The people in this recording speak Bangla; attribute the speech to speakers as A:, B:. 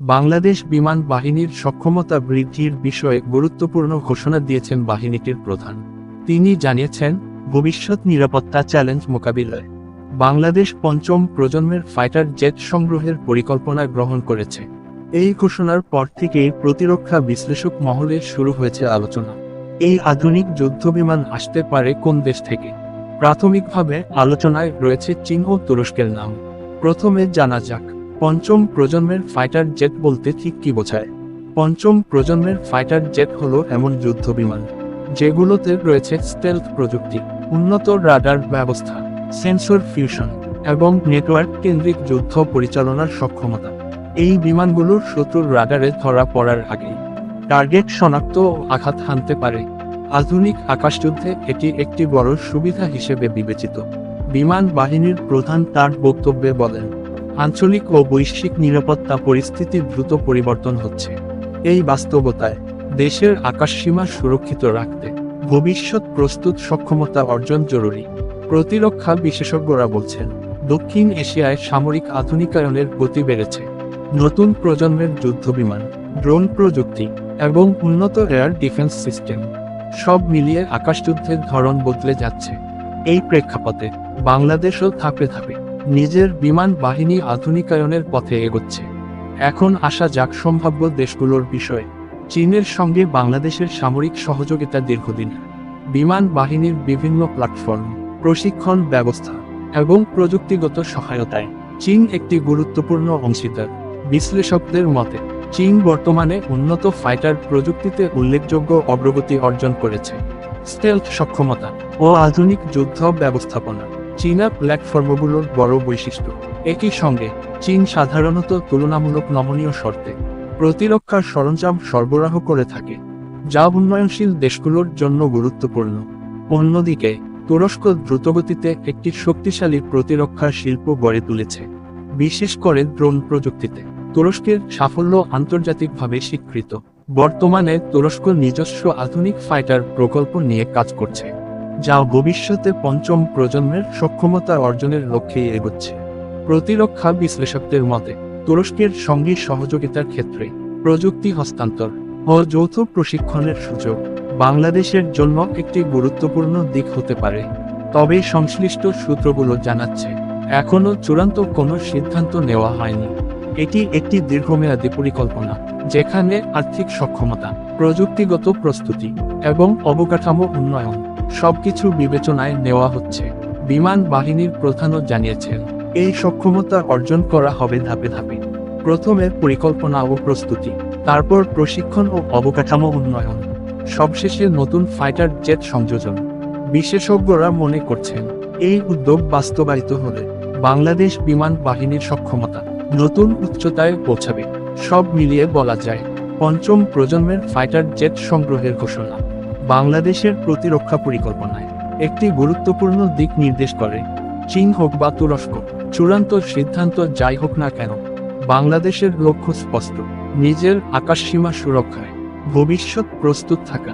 A: বাংলাদেশ বিমান বাহিনীর সক্ষমতা বৃদ্ধির বিষয়ে গুরুত্বপূর্ণ ঘোষণা দিয়েছেন বাহিনীটির প্রধান। তিনি জানিয়েছেন, ভবিষ্যৎ নিরাপত্তা চ্যালেঞ্জ মোকাবিলায় বাংলাদেশ পঞ্চম প্রজন্মের ফাইটার জেট সংগ্রহের পরিকল্পনা গ্রহণ করেছে। এই ঘোষণার পর থেকেই প্রতিরক্ষা বিশ্লেষক মহলে শুরু হয়েছে আলোচনা। এই আধুনিক যুদ্ধবিমান আসতে পারে কোন দেশ থেকে? প্রাথমিকভাবে আলোচনায় রয়েছে চীন ও তুরস্কের নাম। প্রথমে জানা যাক, পঞ্চম প্রজন্মের ফাইটার জেট বলতে ঠিক কি বোঝায়। পঞ্চম প্রজন্মের ফাইটার জেট হলো এমন যুদ্ধবিমান যেগুলোতে রয়েছে স্টেলথ প্রযুক্তি, উন্নত রাডার ব্যবস্থা, সেন্সর ফিউশন এবং নেটওয়ার্ক কেন্দ্রিক যুদ্ধ পরিচালনার সক্ষমতা। এই বিমানগুলোর শত্রুর রাডারে ধরা পড়ার আগেই টার্গেট শনাক্ত ও আঘাত হানতে পারে। আধুনিক আকাশযুদ্ধে এটি একটি বড় সুবিধা হিসেবে বিবেচিত। বিমান বাহিনীর প্রধান তার বক্তব্যে বলেন, আঞ্চলিক ও বৈশ্বিক নিরাপত্তা পরিস্থিতির দ্রুত পরিবর্তন হচ্ছে। এই বাস্তবতায় দেশের আকাশসীমা সুরক্ষিত রাখতে ভবিষ্যৎ প্রস্তুত সক্ষমতা অর্জন জরুরি। প্রতিরক্ষা বিশেষজ্ঞরা বলছেন, দক্ষিণ এশিয়ায় সামরিক আধুনিকায়নের গতি বেড়েছে। নতুন প্রজন্মের যুদ্ধবিমান, ড্রোন প্রযুক্তি এবং উন্নত এয়ার ডিফেন্স সিস্টেম সব মিলিয়ে আকাশযুদ্ধের ধরন বদলে যাচ্ছে। এই প্রেক্ষাপটে বাংলাদেশও ধাপে ধাপে নিজের বিমান বাহিনী আধুনিকায়নের পথে এগোচ্ছে। এখন আসা যাক সম্ভাব্য দেশগুলোর বিষয়ে। চীনের সঙ্গে বাংলাদেশের সামরিক সহযোগিতা দীর্ঘদিন। বিমান বাহিনীর বিভিন্ন প্ল্যাটফর্ম, প্রশিক্ষণ ব্যবস্থা এবং প্রযুক্তিগত সহায়তায় চীন একটি গুরুত্বপূর্ণ অংশীদার। বিশ্লেষকদের মতে, চীন বর্তমানে উন্নত ফাইটার প্রযুক্তিতে উল্লেখযোগ্য অগ্রগতি অর্জন করেছে। স্টেলথ সক্ষমতা ও আধুনিক যুদ্ধ ব্যবস্থাপনা চীনা প্ল্যাটফর্মগুলোর বড় বৈশিষ্ট্য। একই সঙ্গে চীন সাধারণত তুলনামূলক নমনীয় শর্তে প্রতিরক্ষার সরঞ্জাম সরবরাহ করে থাকে, যা উন্নয়নশীল দেশগুলোর জন্য গুরুত্বপূর্ণ। অন্যদিকে তুরস্ক দ্রুতগতিতে একটি শক্তিশালী প্রতিরক্ষা শিল্প গড়ে তুলেছে। বিশেষ করে ড্রোন প্রযুক্তিতে তুরস্কের সাফল্য আন্তর্জাতিকভাবে স্বীকৃত। বর্তমানে তুরস্ক নিজস্ব আধুনিক ফাইটার প্রকল্প নিয়ে কাজ করছে, যা ভবিষ্যতে পঞ্চম প্রজন্মের সক্ষমতা অর্জনের লক্ষ্যে এগোচ্ছে। প্রতিরক্ষা বিশ্লেষকদের মতে, তুরস্কের সঙ্গে সহযোগিতার ক্ষেত্রে প্রযুক্তি হস্তান্তর ও যৌথ প্রশিক্ষণের সুযোগ বাংলাদেশের জন্য একটি গুরুত্বপূর্ণ দিক হতে পারে। তবে সংশ্লিষ্ট সূত্রগুলো জানাচ্ছে, এখনও চূড়ান্ত কোনো সিদ্ধান্ত নেওয়া হয়নি। এটি একটি দীর্ঘমেয়াদী পরিকল্পনা, যেখানে আর্থিক সক্ষমতা, প্রযুক্তিগত প্রস্তুতি এবং অবকাঠামো উন্নয়ন সবকিছু বিবেচনায় নেওয়া হচ্ছে। বিমান বাহিনীর প্রধানও জানিয়েছেন, এই সক্ষমতা অর্জন করা হবে ধাপে ধাপে। প্রথমে পরিকল্পনা ও প্রস্তুতি, তারপর প্রশিক্ষণ ও অবকাঠামো উন্নয়ন, সবশেষে নতুন ফাইটার জেট সংযোজন। বিশেষজ্ঞরা মনে করছেন, এই উদ্যোগ বাস্তবায়িত হলে বাংলাদেশ বিমান বাহিনীর সক্ষমতা নতুন উচ্চতায় পৌঁছাবে। সব মিলিয়ে বলা যায়, পঞ্চম প্রজন্মের ফাইটার জেট সংগ্রহের ঘোষণা বাংলাদেশের প্রতিরক্ষা পরিকল্পনায় একটি গুরুত্বপূর্ণ দিক নির্দেশ করে। চীন হোক বা তুরস্ক, চূড়ান্ত সিদ্ধান্ত যাই হোক না কেন, বাংলাদেশের লক্ষ্য স্পষ্ট: নিজের আকাশসীমা সুরক্ষায় ভবিষ্যৎ প্রস্তুত থাকা।